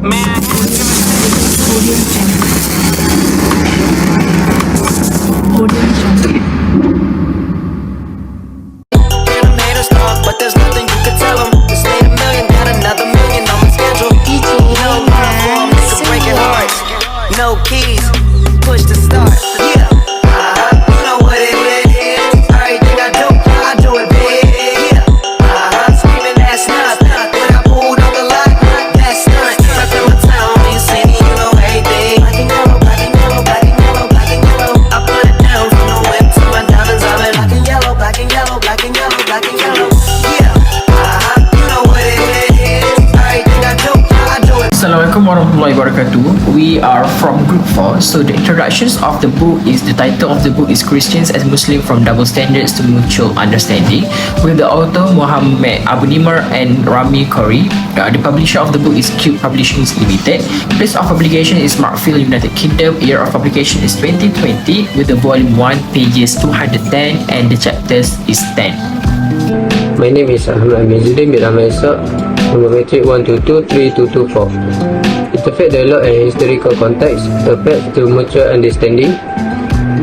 May I have Audio Jungle. Audio Jungle. haters talk, but there's nothing you can tell them. Just made a million, got another million on my schedule. No platform, nigga breaking hearts. No keys, push to start. Yeah, you know what it is. Everything I do it big. Yeah, screaming that's not. When I pulled on the lot, that's not. I tell my town, you see me, you know everything. Black and yellow, black and yellow, black and yellow, black and yellow. I put it down from the whip to my diamonds. I'm in black and yellow, black and yellow, black and yellow, black and yellow. Yeah, you know what it is. Everything I do it. Assalamualaikum warahmatullahi wabarakatuh. We are from Group 4. So the introductions of the book is, the title of the book is Christians as Muslim from Double Standards to Mutual Understanding, with the author Muhammad Abu Nimar and Rami Corey. The publisher of the book is Cube Publishings Limited. Place of publication is Markfield, United Kingdom. Year of publication is 2020, with the volume 1 pages 210 and the chapters is 10. My name is Ahmad Mizuddin bin Ahmad Ishaq, number matric 1223224. Interfaith dialogue and historical context, a path to mutual understanding.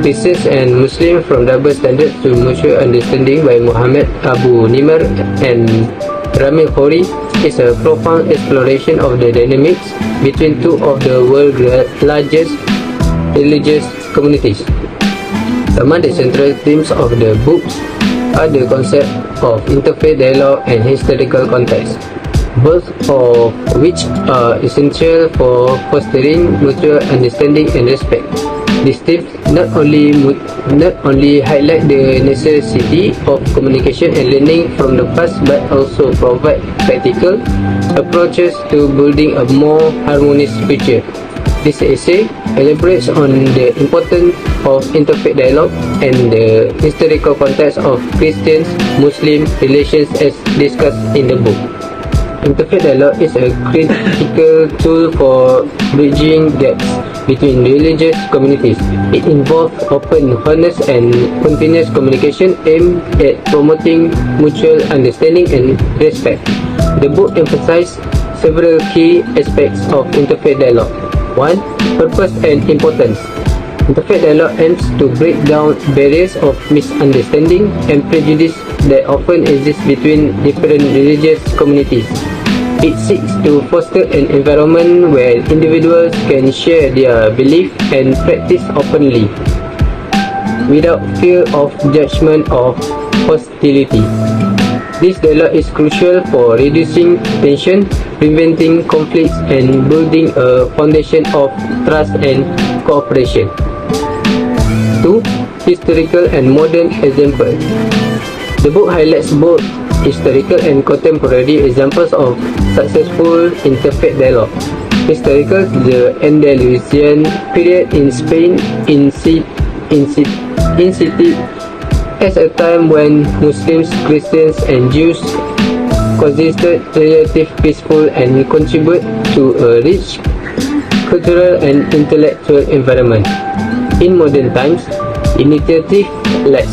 Christians and Muslims from Double Standards to Mutual Understanding by Muhammad Abu Nimar and Rami Khori is a profound exploration of the dynamics between two of the world's largest religious communities. Among the central themes of the books are the concept of interfaith dialogue and historical context, both of which are essential for fostering mutual understanding and respect. These themes not only highlight the necessity of communication and learning from the past, but also provide practical approaches to building a more harmonious future. This essay elaborates on the importance of interfaith dialogue and the historical context of Christian-Muslim relations as discussed in the book. Interfaith dialogue is a critical tool for bridging gaps between religious communities. It involves open, honest and continuous communication aimed at promoting mutual understanding and respect. The book emphasizes several key aspects of interfaith dialogue. 1. Purpose and importance. Interfaith dialogue aims to break down barriers of misunderstanding and prejudice that often exist between different religious communities. It seeks to foster an environment where individuals can share their beliefs and practice openly, without fear of judgment or hostility. This dialogue is crucial for reducing tension, preventing conflicts, and building a foundation of trust and cooperation. 2. Historical and modern examples. The book highlights both historical and contemporary examples of successful interfaith dialogue. Historical, the Andalusian period in Spain instituted as a time when Muslims, Christians and Jews coexisted relatively peaceful and contribute to a rich cultural and intellectual environment. In modern times, initiative like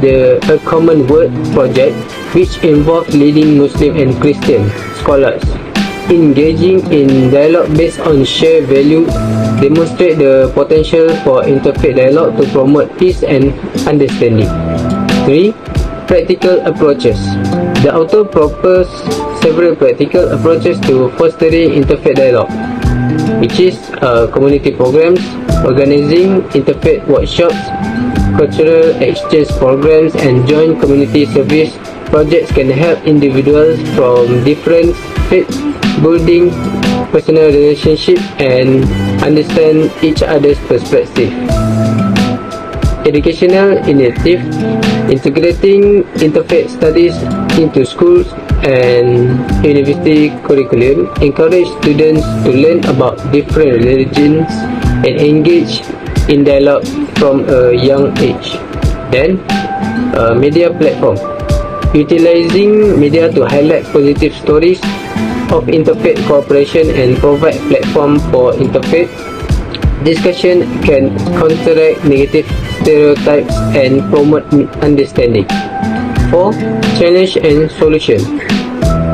the A Common Word project, which involves leading Muslim and Christian scholars engaging in dialogue based on shared value, demonstrate the potential for interfaith dialogue to promote peace and understanding. 3. Practical approaches. The author proposed several practical approaches to fostering interfaith dialogue, which is community programs, organizing interfaith workshops, cultural exchange programs, and joint community service projects can help individuals from different faiths building personal relationship and understand each other's perspective. Educational initiative, integrating interfaith studies into schools and university curriculum, encourage students to learn about different religions and engage in dialogue from a young age. Then, media platform, utilizing media to highlight positive stories of interfaith cooperation and provide platform for interfaith discussion can counteract negative stereotypes and promote understanding. 4. Challenge and solution.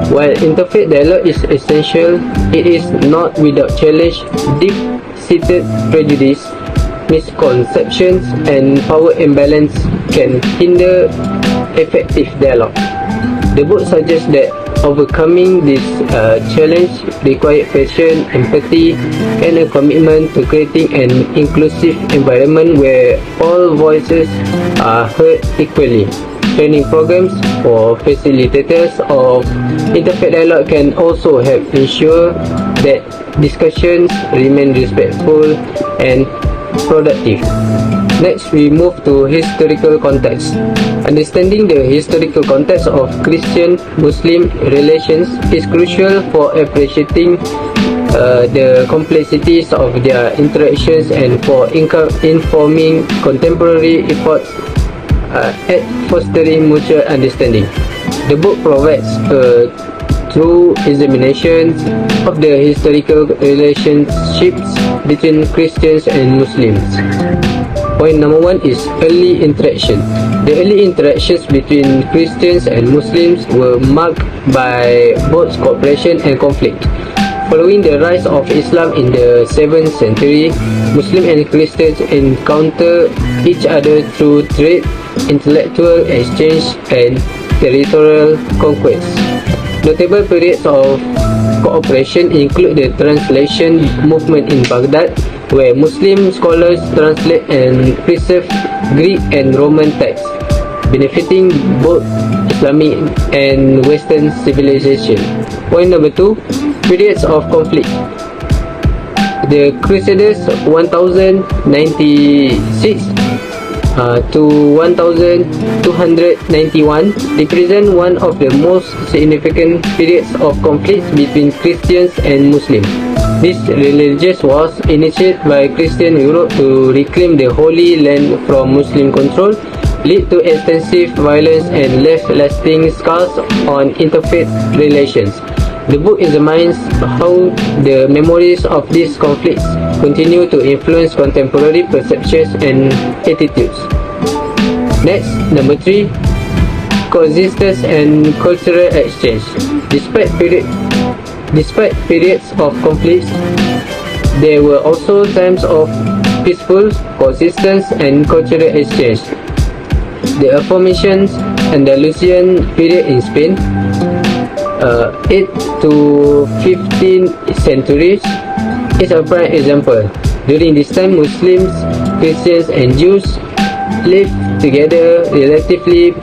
While interfaith dialogue is essential, it is not without challenge. Deep-seated prejudice, misconceptions, and power imbalance can hinder effective dialogue. The book suggests that overcoming this challenge requires patience, empathy, and a commitment to creating an inclusive environment where all voices are heard equally. Training programs for facilitators of interfaith dialogue can also help ensure that discussions remain respectful and productive. Next, we move to historical context. Understanding the historical context of Christian-Muslim relations is crucial for appreciating the complexities of their interactions and for informing contemporary efforts at fostering mutual understanding. The book provides a true examination of the historical relationships between Christians and Muslims. Point number 1 is early interaction. The early interactions between Christians and Muslims were marked by both cooperation and conflict. Following the rise of Islam in the 7th century, Muslims and Christians encounter each other through trade, intellectual exchange, and territorial conquest. Notable periods of cooperation include the translation movement in Baghdad, where Muslim scholars translate and preserve Greek and Roman texts, benefiting both Islamic and Western civilization. Point number 2, periods of conflict. The Crusaders 1096 to 1291 represent one of the most significant periods of conflict between Christians and Muslims. This religious wars, initiated by Christian Europe to reclaim the Holy Land from Muslim control, lead to extensive violence and left lasting scars on interfaith relations. The book examines how the memories of these conflicts continue to influence contemporary perceptions and attitudes. Next, number 3, coexistence and cultural exchange. Despite periods of conflict, there were also times of peaceful coexistence and cultural exchange. The aforementioned Andalusian period in Spain, 8th to 15th centuries, is a prime example. During this time, Muslims, Christians, and Jews lived together relatively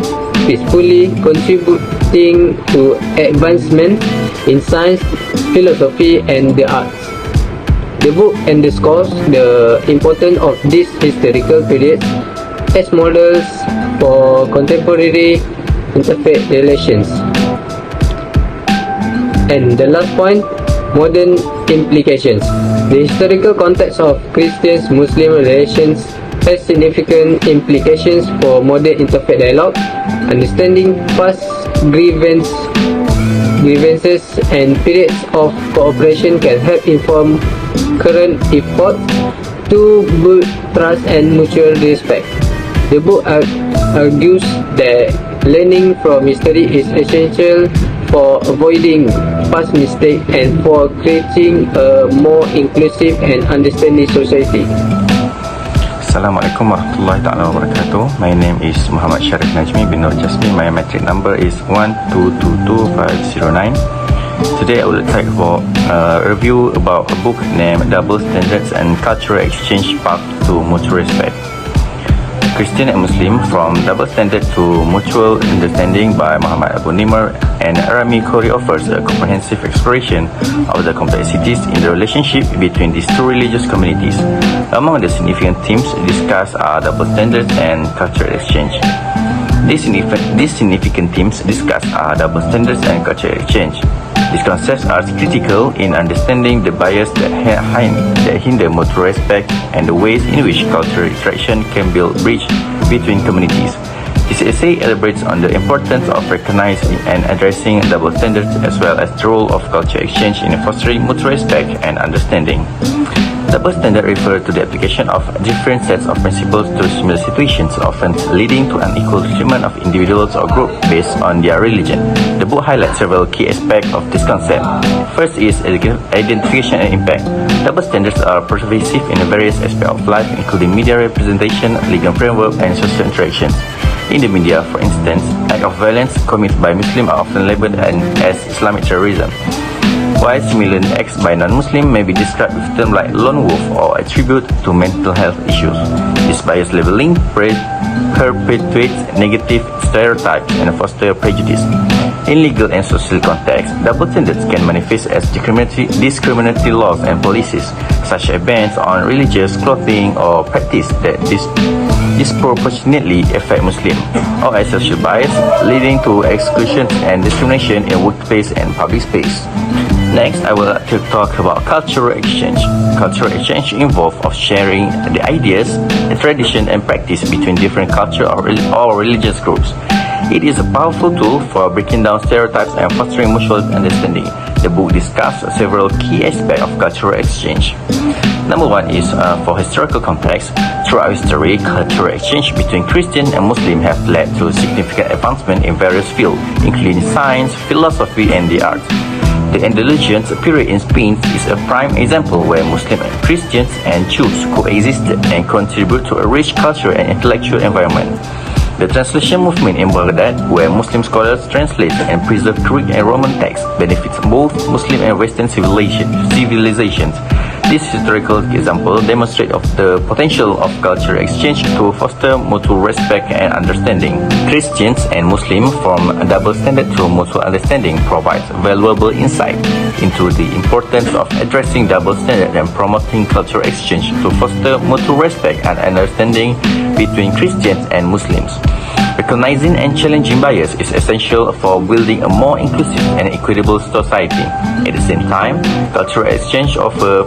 peacefully, contributing to advancement in science, philosophy, and the arts. The book underscores the importance of these historical periods as models for contemporary interfaith relations. And the last point, modern implications. The historical context of Christian-Muslim relations has significant implications for modern interfaith dialogue. Understanding past grievances and periods of cooperation can help inform current efforts to build trust and mutual respect. The book argues that learning from history is essential for avoiding past mistakes and for creating a more inclusive and understanding society. Assalamualaikum warahmatullahi ta'ala wabarakatuh. My name is Muhammad Sharif Najmi bin Nur Jasmi. My metric number is 1222509. Today I would like for a review about a book named Double Standards and Cultural Exchange Path to Mutual Respect. Christian and Muslim from Double Standard to Mutual Understanding by Muhammad Abu Nimr and Arami Khoury offers a comprehensive exploration of the complexities in the relationship between these two religious communities. Among the significant themes discussed are double standards and cultural exchange. These significant themes discussed are double standards and cultural exchange. These concepts are critical in understanding the bias that hinder mutual respect and the ways in which cultural interaction can build bridge between communities. This essay elaborates on the importance of recognizing and addressing double standards as well as the role of culture exchange in fostering mutual respect and understanding. Double standard refers to the application of different sets of principles to similar situations, often leading to unequal treatment of individuals or groups based on their religion. The book highlights several key aspects of this concept. First is identification and impact. Double standards are pervasive in various aspects of life, including media representation, legal framework, and social interactions. In the media, for instance, acts of violence committed by Muslims are often labeled as Islamic terrorism, while similar acts by non-Muslims may be described with terms like lone wolf or attribute to mental health issues. This bias labeling perpetuates negative stereotypes and fosters prejudice. In legal and social contexts, double standards can manifest as discriminatory laws and policies, such as bans on religious clothing or practice that disproportionately affect Muslims, or as social bias, leading to exclusion and discrimination in workplace and public space. Next, I would like to talk about cultural exchange. Cultural exchange involves of sharing the ideas, the tradition, and practice between different culture or religious groups. It is a powerful tool for breaking down stereotypes and fostering mutual understanding. The book discusses several key aspects of cultural exchange. Number one is for historical context. Throughout history, cultural exchange between Christian and Muslim have led to significant advancement in various fields, including science, philosophy, and the arts. The Andalusian period in Spain is a prime example where Muslims and Christians and Jews coexisted and contribute to a rich cultural and intellectual environment. The translation movement in Baghdad, where Muslim scholars translate and preserve Greek and Roman texts, benefits both Muslim and Western civilizations. This historical example demonstrates the potential of cultural exchange to foster mutual respect and understanding. Christians and Muslims from a double standard to mutual understanding provides valuable insight into the importance of addressing double standard and promoting cultural exchange to foster mutual respect and understanding between Christians and Muslims. Recognizing and challenging bias is essential for building a more inclusive and equitable society. At the same time, cultural exchange offers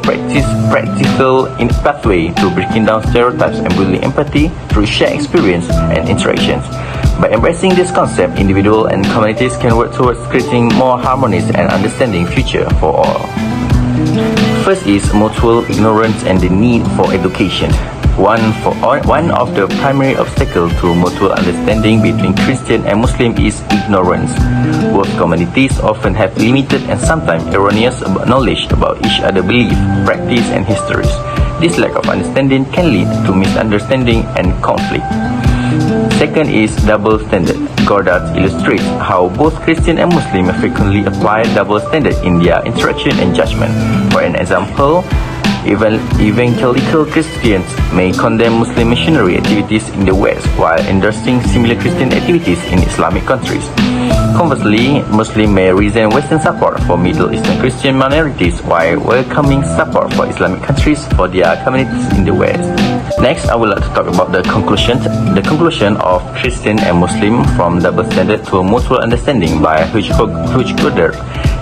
practical pathway to breaking down stereotypes and building empathy through shared experience and interactions. By embracing this concept, individuals and communities can work towards creating more harmonious and understanding future for all. First is mutual ignorance and the need for education. One of the primary obstacles to mutual understanding between Christian and Muslim is ignorance. Both communities often have limited and sometimes erroneous knowledge about each other's belief, practice, and histories. This lack of understanding can lead to misunderstanding and conflict. Second is double standard. Goddard illustrates how both Christian and Muslim frequently apply double standard in their interaction and judgment. For an example, evangelical Christians may condemn Muslim missionary activities in the West while endorsing similar Christian activities in Islamic countries. Conversely, Muslims may resent Western support for Middle Eastern Christian minorities while welcoming support for Islamic countries for their communities in the West. Next, I would like to talk about the conclusion. The conclusion of Christian and Muslim from double standard to mutual understanding by Goddard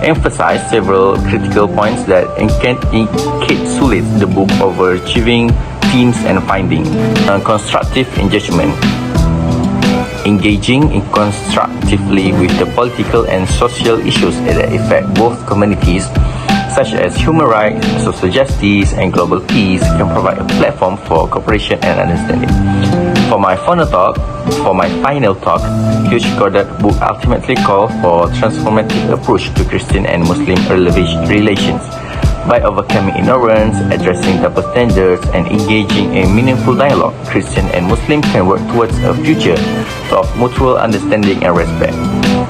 emphasized several critical points that encapsulate the book overachieving themes and findings. Constructive engagement. Engaging constructively with the political and social issues that affect both communities, such as human rights, social justice, and global peace, can provide a platform for cooperation and understanding. For my final talk, Hugh Goddard's book ultimately calls for a transformative approach to Christian and Muslim relations. By overcoming ignorance, addressing double standards, and engaging in meaningful dialogue, Christian and Muslim can work towards a future of mutual understanding and respect.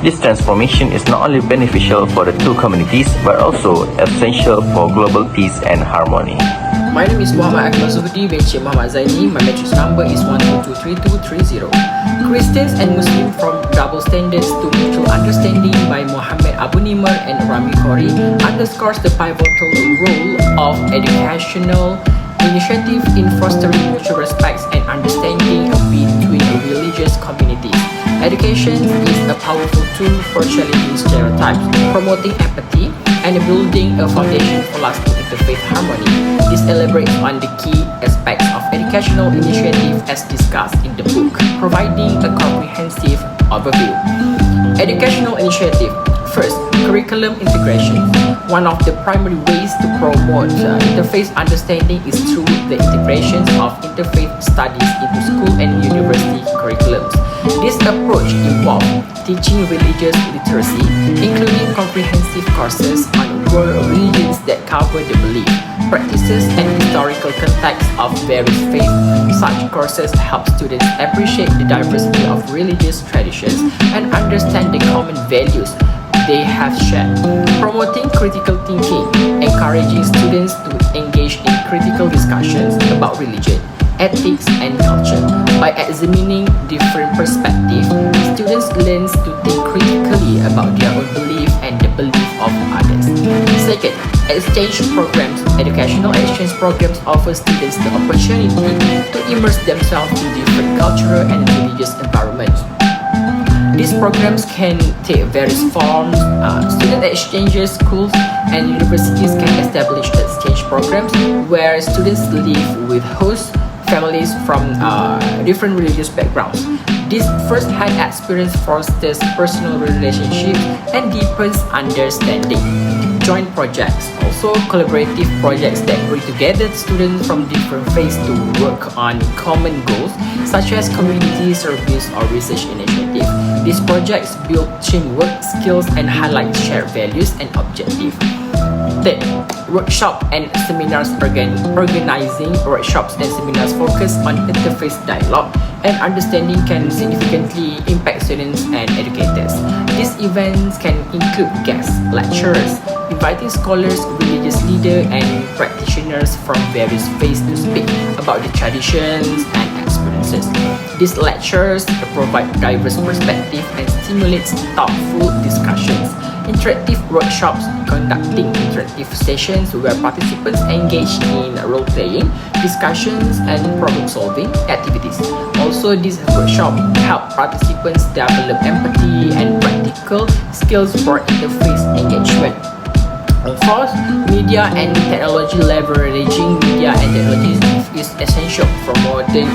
This transformation is not only beneficial for the two communities, but also essential for global peace and harmony. My name is Muhammad Akmal Zuhdi bin Cik Muhammad Zaini. My matrix number is 1223230. Christians and Muslims from Double Standards to Mutual Understanding by Muhammad Abu Nimr and Rami Khori underscores the pivotal role of educational initiative in fostering mutual respect and understanding between religious communities. Education is a powerful tool for challenging stereotypes, promoting empathy, and building a foundation for lasting interfaith harmony. This elaborates on the key aspects of educational initiative as discussed in the book, providing a comprehensive overview. Educational initiative. First, curriculum integration. One of the primary ways to promote interfaith understanding is through the integration of interfaith studies into school and university curriculums. This approach involves teaching religious literacy, including comprehensive courses on world religions that cover the belief, practices, and historical context of various faiths. Such courses help students appreciate the diversity of religious traditions and understand the common values they have shared. Promoting critical thinking, encouraging students to engage in critical discussions about religion, ethics, and culture. By examining different perspectives, students learn to think critically about their own belief and the belief of others. Second, exchange programs. Educational exchange programs offer students the opportunity to immerse themselves in different cultural and religious environments. These programs can take various forms. Student exchanges, schools, and universities can establish exchange programs where students live with host families from different religious backgrounds. This first-hand experience fosters personal relationships and deepens understanding. Joint projects, also collaborative projects that bring together students from different faiths to work on common goals such as community service or research initiatives. These projects build teamwork skills and highlight shared values and objectives. Third, workshop and seminars. Organizing workshops and seminars focus on interfaith dialogue and understanding can significantly impact students and educators. These events can include guest lecturers, inviting scholars, religious leaders, and practitioners from various faiths to speak about the traditions and experiences. These lectures provide diverse perspectives and stimulates thoughtful discussions. Interactive workshops, conducting interactive sessions where participants engage in role-playing, discussions, and problem-solving activities. Also, these workshops help participants develop empathy and practical skills for interfaith engagement. Fourth, media and technology. Leveraging media and technology is essential for promoting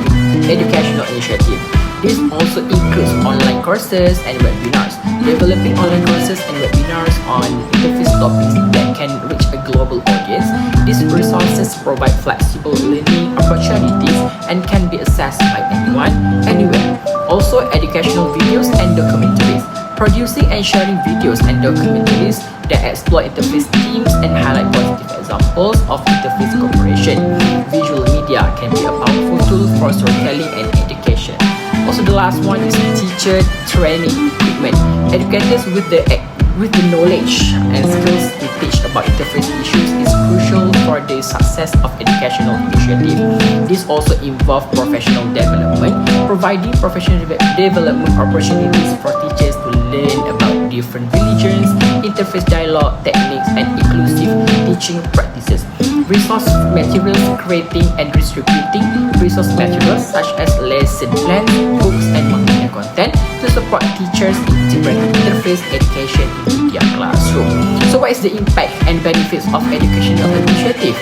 educational initiatives. This also includes online courses and webinars. Developing online courses and webinars on interfaith topics that can reach a global audience. These resources provide flexible learning opportunities and can be accessed by anyone, anywhere. Also, educational videos and documentaries. Producing and sharing videos and documentaries that explore interfaith themes and highlight positive examples of interfaith cooperation. Visual media can be a powerful tool for storytelling and education. Also, the last one is teacher training equipment. Educators with the knowledge and skills to teach about interfaith issues is crucial for the success of educational initiatives. This also involves professional development, providing professional development opportunities for teachers to learn about different religions, interfaith dialogue techniques, and inclusive teaching practices. Resource materials. Creating and distributing resource materials such as lesson plans, books, and multimedia content to support teachers in integrating interfaith education into their classroom. So what is the impact and benefits of educational initiative?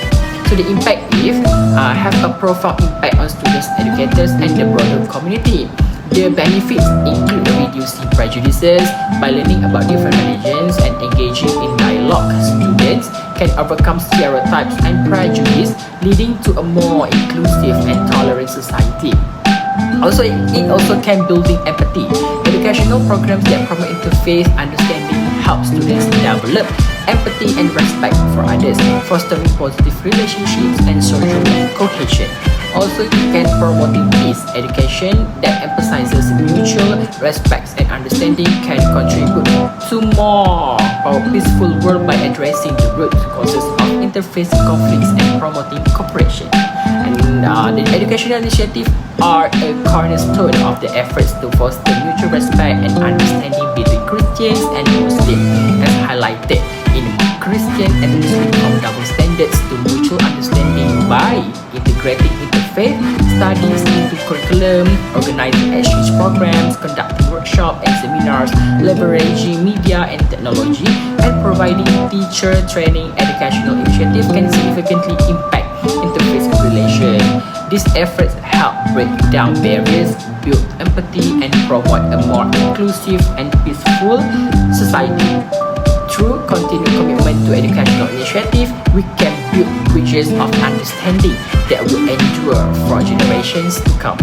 So the impact is have a profound impact on students, educators, and the broader community. The benefits include reducing prejudices by learning about different religions and engaging in dialogue. Students can overcome stereotypes and prejudice, leading to a more inclusive and tolerant society. Also, it also can building empathy. Educational programs that promote interfaith understanding help students develop empathy and respect for others, fostering positive relationships and social cohesion. Also, it can promoting peace. Education that emphasizes mutual respect and understanding can contribute to more peaceful world by addressing the root causes of interfaith conflicts and promoting cooperation. And the educational initiatives are a cornerstone of the efforts to foster mutual respect and understanding between Christians and Muslims, as highlighted in Christian and Muslim from double standards to mutual understanding by integrating interfaith studies into curriculum, organizing exchange programs, conducting workshops and seminars, leveraging media and technology, and providing teacher training. Educational initiatives can significantly impact interfaith relations. These efforts help break down barriers, build empathy, and promote a more inclusive and peaceful society. Through continued commitment to educational initiative, we can build bridges of understanding that will endure for generations to come.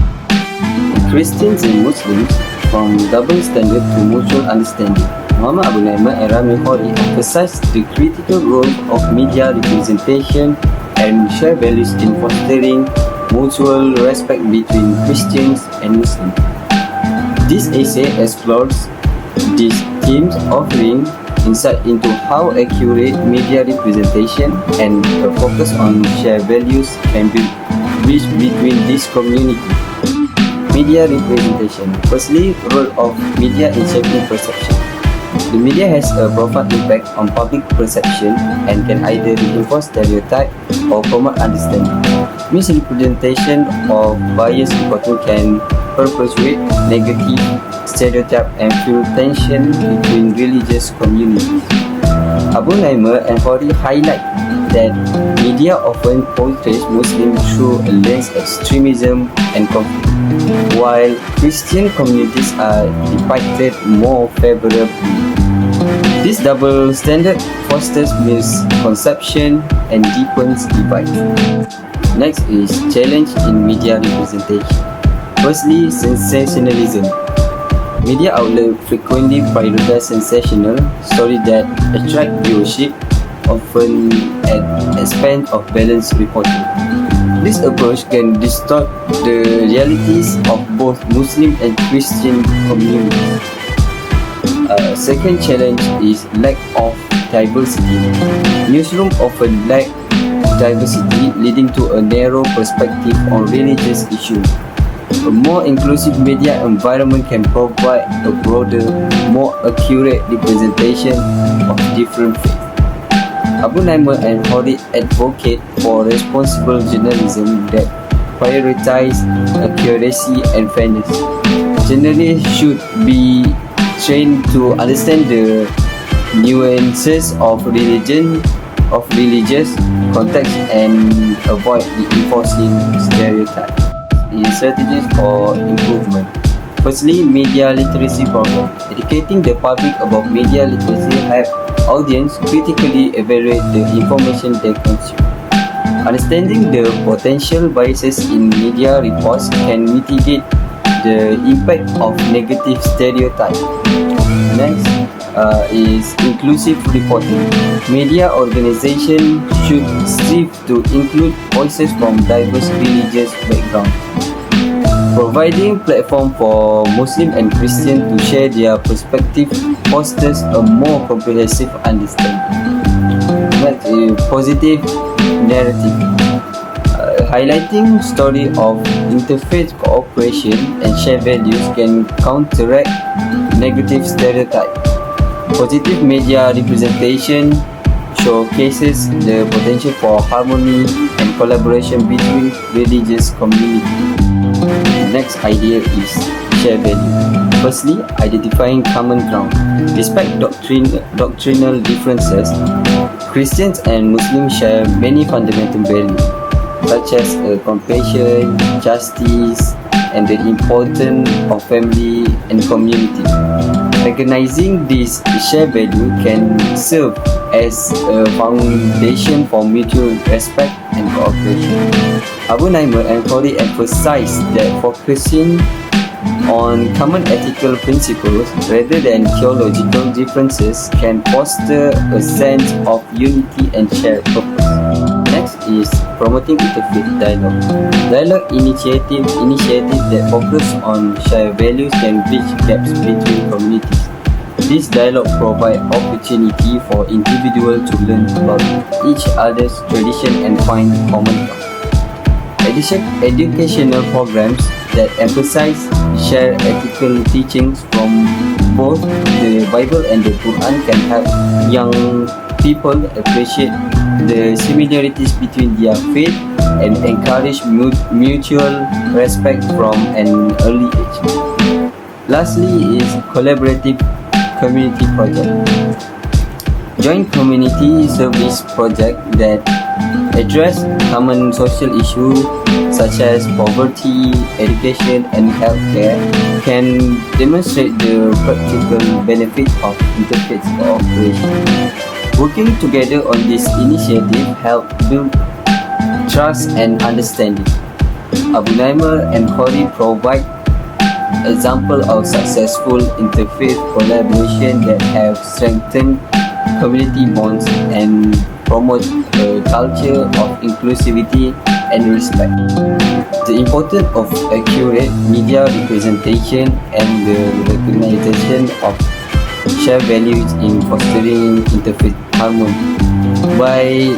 Christians and Muslims from double standard to mutual understanding. Muhammad Abu Naima and Rami Hori emphasized the critical role of media representation and shared values in fostering mutual respect between Christians and Muslims. This essay explores these themes, offering insight into how accurate media representation and a focus on shared values can be bridged between these communities. Media representation. Firstly, role of media in shaping perception. The media has a profound impact on public perception and can either reinforce stereotype or promote understanding. Misrepresentation or biased reporting can perpetuate negative stereotype and fuel tension between religious communities. Abu Naima and Hori highlight that media often portrays Muslims through a lens of extremism and conflict, while Christian communities are depicted more favorably. This double standard fosters misconception and deepens divide. Next is challenge in media representation. Firstly, sensationalism. Media outlets frequently prioritize sensational stories that attract viewership, often at the expense of balanced reporting. This approach can distort the realities of both Muslim and Christian communities. Second challenge is lack of diversity. Newsrooms often lack diversity, leading to a narrow perspective on religious issues. A more inclusive media environment can provide a broader, more accurate representation of different faiths. Abu Naima and Hori advocate for responsible journalism that prioritize accuracy and fairness. Journalists should be trained to understand the nuances of religious context and avoid reinforcing stereotypes. Strategies for improvement. Firstly, media literacy program. Educating the public about media literacy help audience critically evaluate the information they consume. Understanding the potential biases in media reports can mitigate the impact of negative stereotypes. Next is inclusive reporting. Media organizations should strive to include voices from diverse religious backgrounds. Providing platform for Muslim and Christian to share their perspective fosters a more comprehensive understanding. Next is positive narrative. Highlighting story of interfaith cooperation and shared values can counteract negative stereotypes. Positive media representation showcases the potential for harmony and collaboration between religious communities. Next idea is share value. Firstly, identifying common ground. Despite doctrinal differences, Christians and Muslims share many fundamental values, such as compassion, justice, and the importance of family and community. Recognizing this shared value can serve as a foundation for mutual respect and cooperation. Abu Naima and Hori emphasize that focusing on common ethical principles rather than theological differences can foster a sense of unity and shared purpose. Next is promoting interfaith dialogue. Dialogue initiative that focus on shared values can bridge gaps between communities. This dialogue provides opportunity for individuals to learn about each other's tradition and find common ground. Educational programs that emphasize shared ethical teachings from both the Bible and the Quran can help young people appreciate the similarities between their faith and encourage mutual respect from an early age. Lastly is collaborative community project. Joint community service project that address common social issues such as poverty, education, and healthcare, can demonstrate the practical benefit of interfaith cooperation. Working together on this initiative help build trust and understanding. Abu Naimah and Khori provide example of successful interfaith collaboration that have strengthened community bonds and promote a culture of inclusivity and respect. The importance of accurate media representation and the recognition of shared values in fostering interfaith harmony. By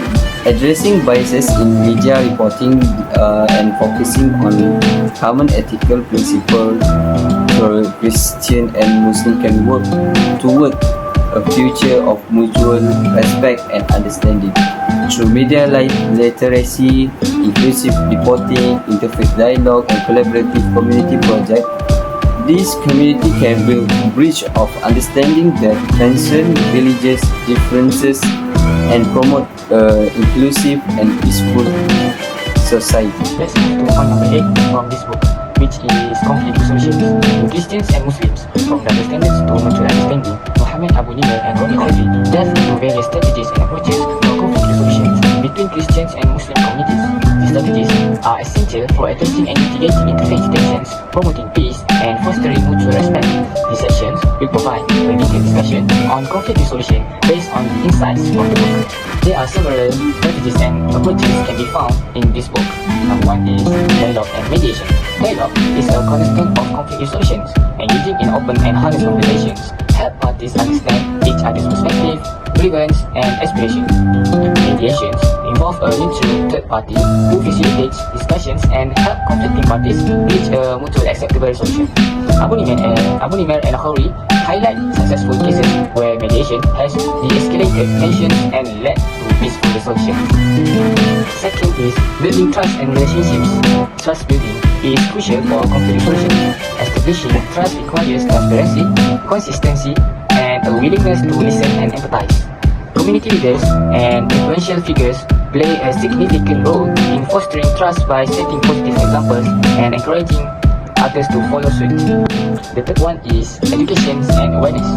addressing biases in media reporting and focusing on common ethical principles, Christian and Muslim can work toward a future of mutual respect and understanding. Through media literacy, inclusive reporting, interfaith dialogue, and collaborative community projects, this community can build a bridge of understanding that transcends religious differences and promote inclusive and peaceful society. Let's move to point number 8 from this book, which is conflict resolution in Christians and Muslims from double standards to mutual understanding. Muhammad Abu Nimer and Rami Khori delve into various strategies and approaches for conflict resolution between Christians and Muslim communities. These strategies are essential for addressing and mitigating interfaith tensions, promoting peace, and fostering mutual respect. These sections will provide a detailed discussion on conflict resolution based on the insights from the book. There are several strategies and approaches can be found in this book. Number 1 is dialogue and mediation. Dialogue is a cornerstone of conflict resolutions, engaging in open and honest conversations help parties understand each other's perspective, grievance, and aspirations. Mediations involve a neutral third party who facilitates discussions and help conflicting parties reach a mutually acceptable solution. Abu Nimer and Khori highlight successful cases where mediation has de-escalated tensions and led to peaceful resolutions. Second is building trust and relationships. Trust building is crucial for conflict resolution. Establishing trust requires transparency, consistency, and a willingness to listen and empathize. Community leaders and influential figures play a significant role in fostering trust by setting positive examples and encouraging others to follow suit. The third one is education and awareness.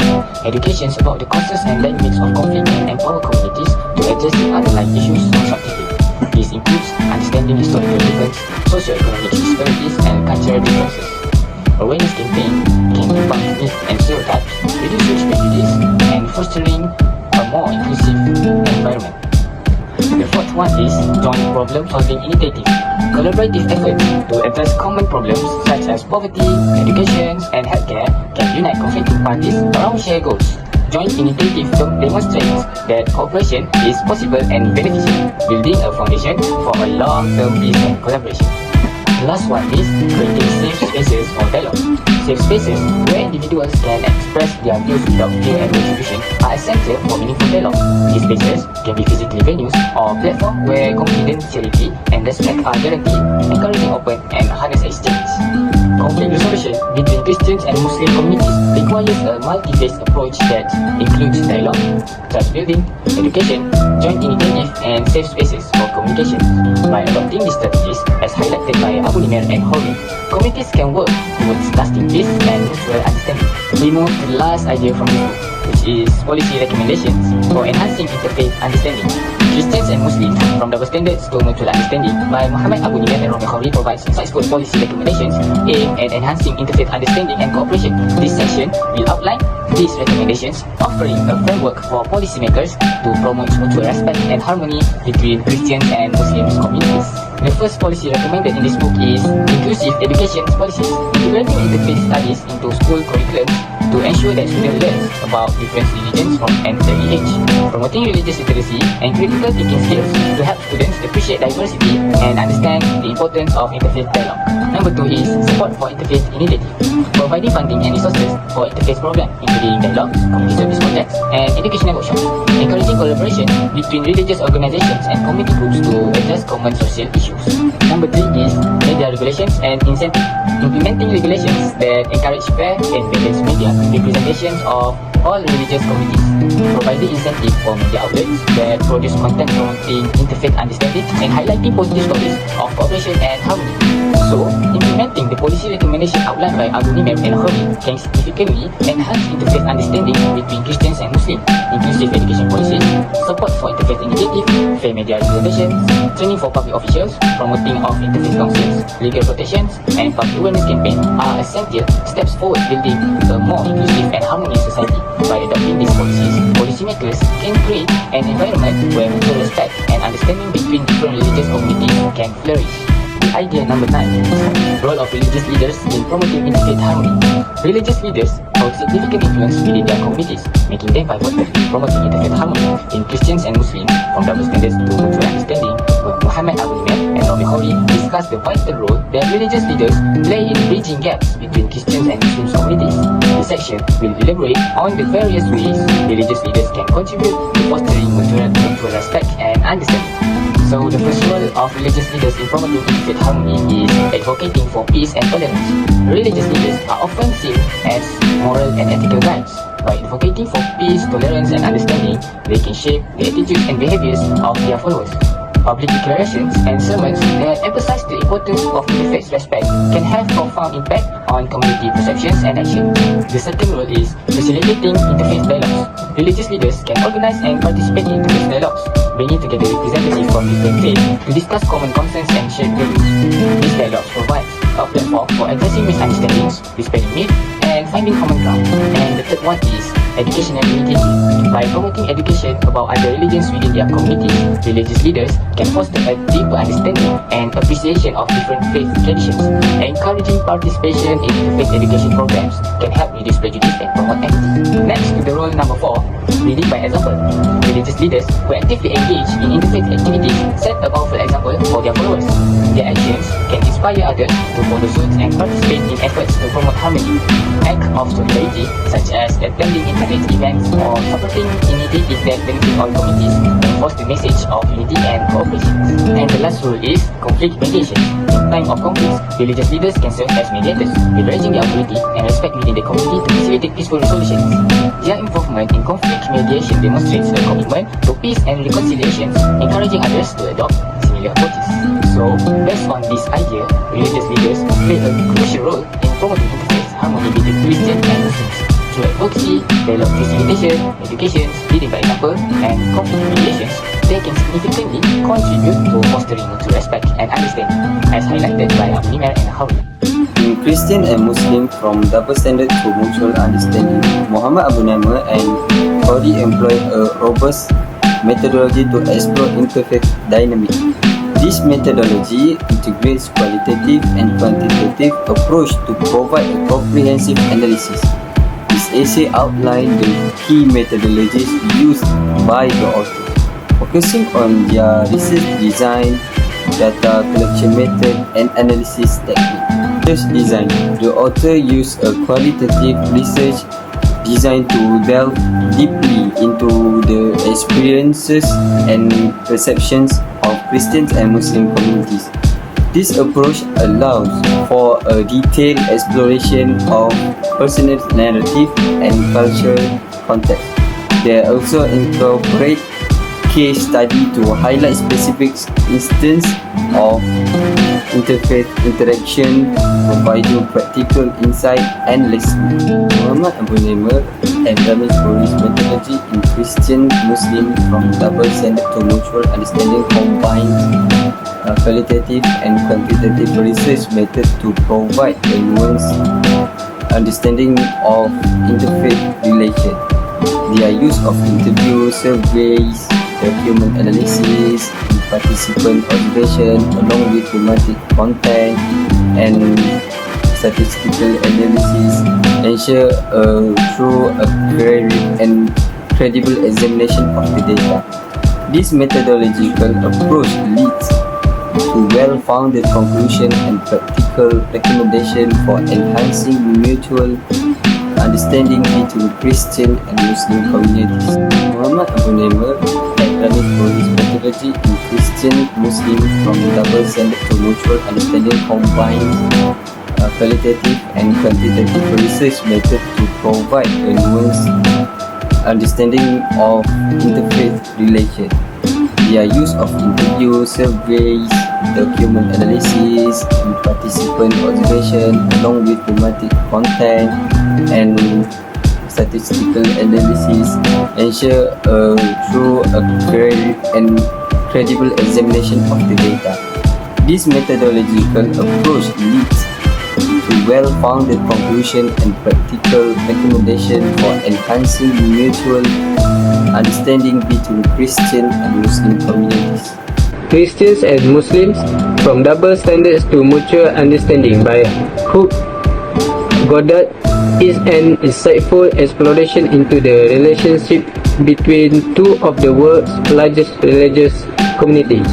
Education about the causes and dynamics of conflict can empower communities to address the underlying issues constructively. This includes understanding historical differences, socio-economic disparities, and cultural differences. Awareness campaign can debunk myths and stereotypes, reduce prejudice, and fostering a more inclusive environment. The fourth one is joint problem-solving initiative. Collaborative efforts to address common problems such as poverty, education, and healthcare can unite conflicting parties around shared goals. Joint initiative demonstrates that cooperation is possible and beneficial, building a foundation for a long-term peace and collaboration. The last one is creating safe spaces for dialogue. Safe spaces where individuals can express their views without fear and retribution are essential for meaningful dialogue. These spaces can be physical venues or platforms where confidentiality and respect are guaranteed, encouraging open and honest exchange. Conflict resolution between Christians and Muslim communities requires a multi-phase approach that includes dialogue, trust building, education, joint initiative, and safe spaces for communication. By adopting these strategies, as highlighted by Abu Nimer and Khori, communities can work towards lasting peace and mutual understanding. We move to the last idea from this book, which is policy recommendations for enhancing interfaith understanding. Christians and Muslims from double standards to mutual understanding by Muhammad Abu Nimer and Rami Khori provides insightful policy recommendations aimed at enhancing interfaith understanding and cooperation. This section will outline these recommendations, offering a framework for policymakers to promote mutual respect and harmony between Christians and Muslim communities. The first policy recommended in this book is inclusive education policies, integrating interfaith studies into school curriculums to ensure that students learn about different religions from an early age, promoting religious literacy and critical thinking skills to help students appreciate diversity and understand the importance of interfaith dialogue. Number 2 is support for interfaith initiative, providing funding and resources for interfaith programs including dialogues, community service projects, and educational workshops, encouraging collaboration between religious organizations and community groups to address common social issues. Number 3 is media regulations and incentives, implementing regulations that encourage fair and balanced media representations of all religious communities, providing incentive for media outlets that produce content promoting interfaith understanding and highlighting positive stories of cooperation and harmony. So, implementing the policy recommendation outlined by Abu Nimr and Khori can significantly enhance interfaith understanding between Christians and Muslims, inclusive education policies, support for interfaith initiative, fair media representation, training for public officials, promoting of interfaith councils, legal protections, and public awareness campaign are essential steps forward building a more inclusive and harmonious society. By adopting these policies, policymakers can create an environment where mutual respect and understanding between different religious communities can flourish. Idea number 9. Role of religious leaders in promoting interfaith harmony. Religious leaders hold significant influence within their communities, making them pivotal in promoting interfaith harmony in Christians and Muslims from double standards to mutual understanding. Muhammad Abu Nimr and Rami Khori discuss the vital role that religious leaders play in bridging gaps between Christians and Muslim communities. This section will elaborate on the various ways religious leaders can contribute to fostering mutual respect and understanding. So the first role of religious leaders in promoting interfaith harmony is advocating for peace and tolerance. Religious leaders are often seen as moral and ethical guides. By advocating for peace, tolerance and understanding, they can shape the attitudes and behaviors of their followers. Public declarations and sermons that emphasize the importance of interfaith respect can have profound impact on community perceptions and action. The second role is facilitating interfaith dialogues. Religious leaders can organize and participate in interfaith dialogues, bringing together representatives from different faiths to discuss common concerns and shared values. These dialogues provide a platform for addressing misunderstandings, dispelling myths, and finding common ground. And the third one is educational initiative. By promoting education about other religions within their communities, religious leaders can foster a deeper understanding and appreciation of different faith traditions. Encouraging participation in interfaith education programs can help reduce prejudice and promote empathy. Next to the role number 4, leading by example. Religious leaders who actively engage in interfaith activities set a powerful example for their followers. Their actions can inspire others to follow suit and participate in efforts to promote harmony. Acts of solidarity, such as attending interfaith events or supporting initiatives that benefit all communities, reinforce the message of unity and cooperation. And the last rule is conflict mediation. In time of conflicts, religious leaders can serve as mediators, leveraging their authority and respect within the community to facilitate peaceful resolutions. Their involvement in conflict mediation demonstrates a commitment to peace and reconciliation, encouraging others to adopt similar approaches. So, based on this idea, religious leaders play a crucial role in promoting interfaith harmony between Christians and Muslims. Through advocacy, dialogue facilitation, education, leading by example, and conflict mediations, they can significantly contribute to fostering mutual respect and understanding, as highlighted by Abu Nimr and Khori. In Christian and Muslim from double standard to mutual understanding, Muhammad Abu Nimr and Khori employed a robust methodology to explore interfaith dynamic. This methodology integrates qualitative and quantitative approach to provide a comprehensive analysis. This essay outlines the key methodologies used by the author, focusing on their research design, data collection method, and analysis technique. Research design. The author used a qualitative research designed to delve deeply into the experiences and perceptions of Christians and Muslim communities. This approach allows for a detailed exploration of personal narrative and cultural context. They also incorporate case study to highlight specific instances of interfaith interaction, providing practical insight and lessons. Muhammad Abu Nimr and Rami Khori's methodology in Christian Muslim from double standard to mutual understanding combines qualitative and quantitative research methods to provide a nuanced understanding of interfaith relation. Their use of interviews, surveys, document analysis, participant observation, along with thematic content and statistical analysis, ensure a true, accurate, and credible examination of the data. This methodological approach leads to well-founded conclusion and practical recommendation for enhancing mutual understanding between Christian and Muslim communities. Muhammad Abu Nimr and Rami Khori's methodology in Christian Muslim from double standard to mutual understanding combines qualitative and quantitative research method to provide a nuanced understanding of interfaith relation. Their use of interview, surveys, document analysis, and participant observation, along with thematic content and statistical analysis, ensure a true, accurate, and credible examination of the data. This methodological approach leads to well-founded conclusion and practical recommendation for enhancing mutual understanding between Christian and Muslim communities. Christians and Muslims from Double Standards to Mutual Understanding by Hook Goddard is an insightful exploration into the relationship between two of the world's largest religious communities.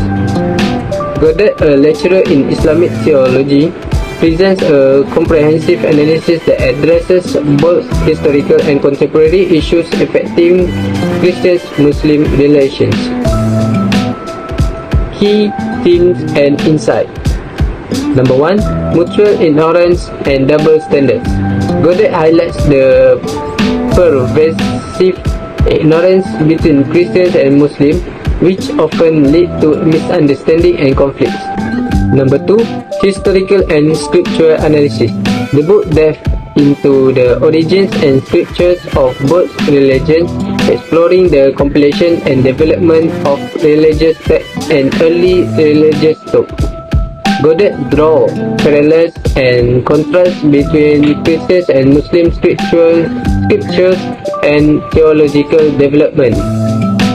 Goddard, a lecturer in Islamic theology, presents a comprehensive analysis that addresses both historical and contemporary issues affecting Christian-Muslim relations. Key themes and insight. Number 1. Mutual ignorance and double standards. Goddard highlights the pervasive ignorance between Christians and Muslims, which often lead to misunderstanding and conflicts. Number 2. Historical and scriptural analysis. The book delves into the origins and scriptures of both religions, exploring the compilation and development of religious texts and early religious thought. Goddard draws parallels and contrasts between Christian and Muslim scriptures and theological development,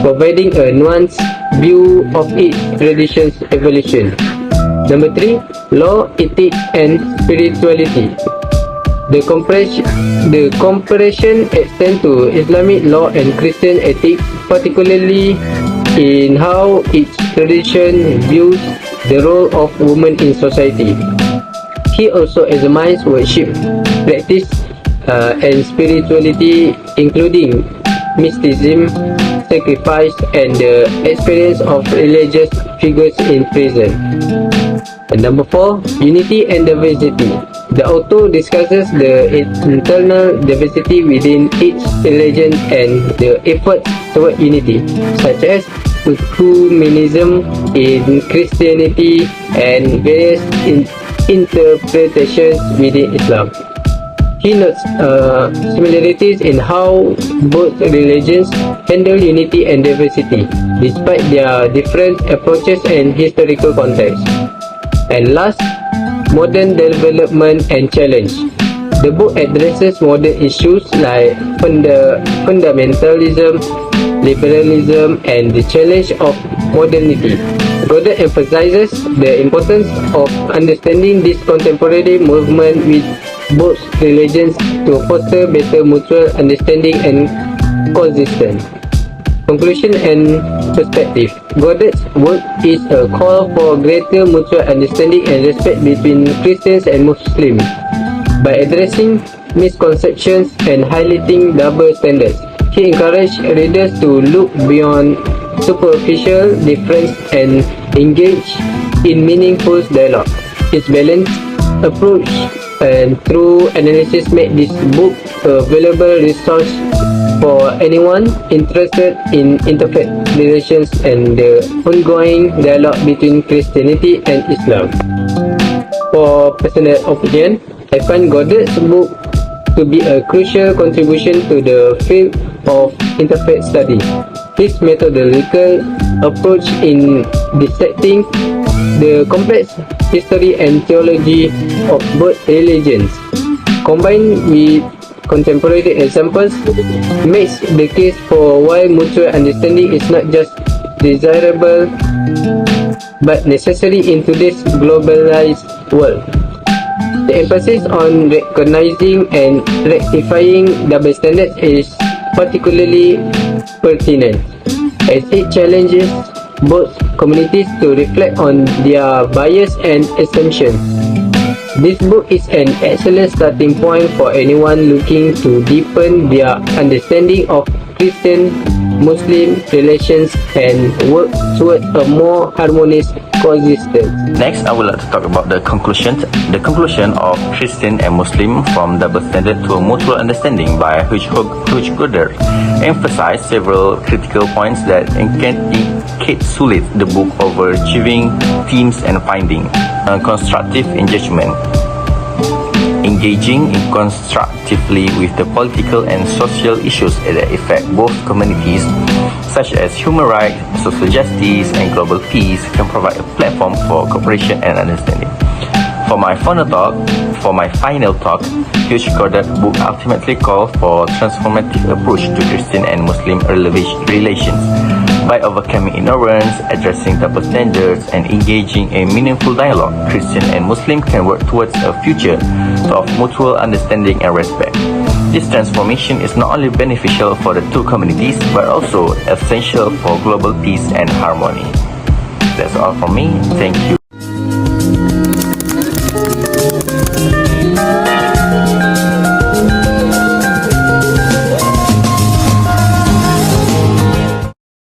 providing a nuanced view of each tradition's evolution. Number 3. Law, ethics and spirituality. The comparison extends to Islamic law and Christian ethics, particularly in how each tradition views the role of women in society. He also examines worship, practice, and spirituality, including mysticism, sacrifice, and the experience of religious figures in prison. And number 4. Unity and diversity. The author discusses the internal diversity within each religion and the efforts toward unity, such as ecumenism in Christianity and various interpretations within Islam. He notes similarities in how both religions handle unity and diversity, despite their different approaches and historical context. And last, modern development and challenge. The book addresses modern issues like fundamentalism, liberalism, and the challenge of modernity. Goddard emphasizes the importance of understanding this contemporary movement with both religions to foster better mutual understanding and coexistence. Conclusion and perspective. Goddard's work is a call for greater mutual understanding and respect between Christians and Muslims. By addressing misconceptions and highlighting double standards, he encouraged readers to look beyond superficial difference and engage in meaningful dialogue. His balanced approach and through analysis make this book a valuable resource for anyone interested in interfaith relations and the ongoing dialogue between Christianity and Islam. For personal opinion, I find Goddard's book to be a crucial contribution to the field of interfaith study. His methodological approach in dissecting the complex history and theology of both religions, combined with contemporary examples, makes the case for why mutual understanding is not just desirable but necessary in today's globalized world. The emphasis on recognizing and rectifying double standards is particularly pertinent, as it challenges both communities to reflect on their bias and assumptions. This book is an excellent starting point for anyone looking to deepen their understanding of Christian Muslim relations and work toward a more harmonious coexistence. Next, I would like to talk about the conclusion of Christian and Muslim from double standard to a mutual understanding by Hugh emphasized several critical points that encapsulate the book overachieving themes and finding constructive engagement. Engaging constructively with the political and social issues that affect both communities, such as human rights, social justice, and global peace, can provide a platform for cooperation and understanding. For my final talk, Hugh Goddard's book ultimately calls for a transformative approach to Christian and Muslim relations. By overcoming ignorance, addressing double standards, and engaging in meaningful dialogue, Christian and Muslim can work towards a future of mutual understanding and respect. This transformation is not only beneficial for the two communities, but also essential for global peace and harmony. That's all from me. Thank you.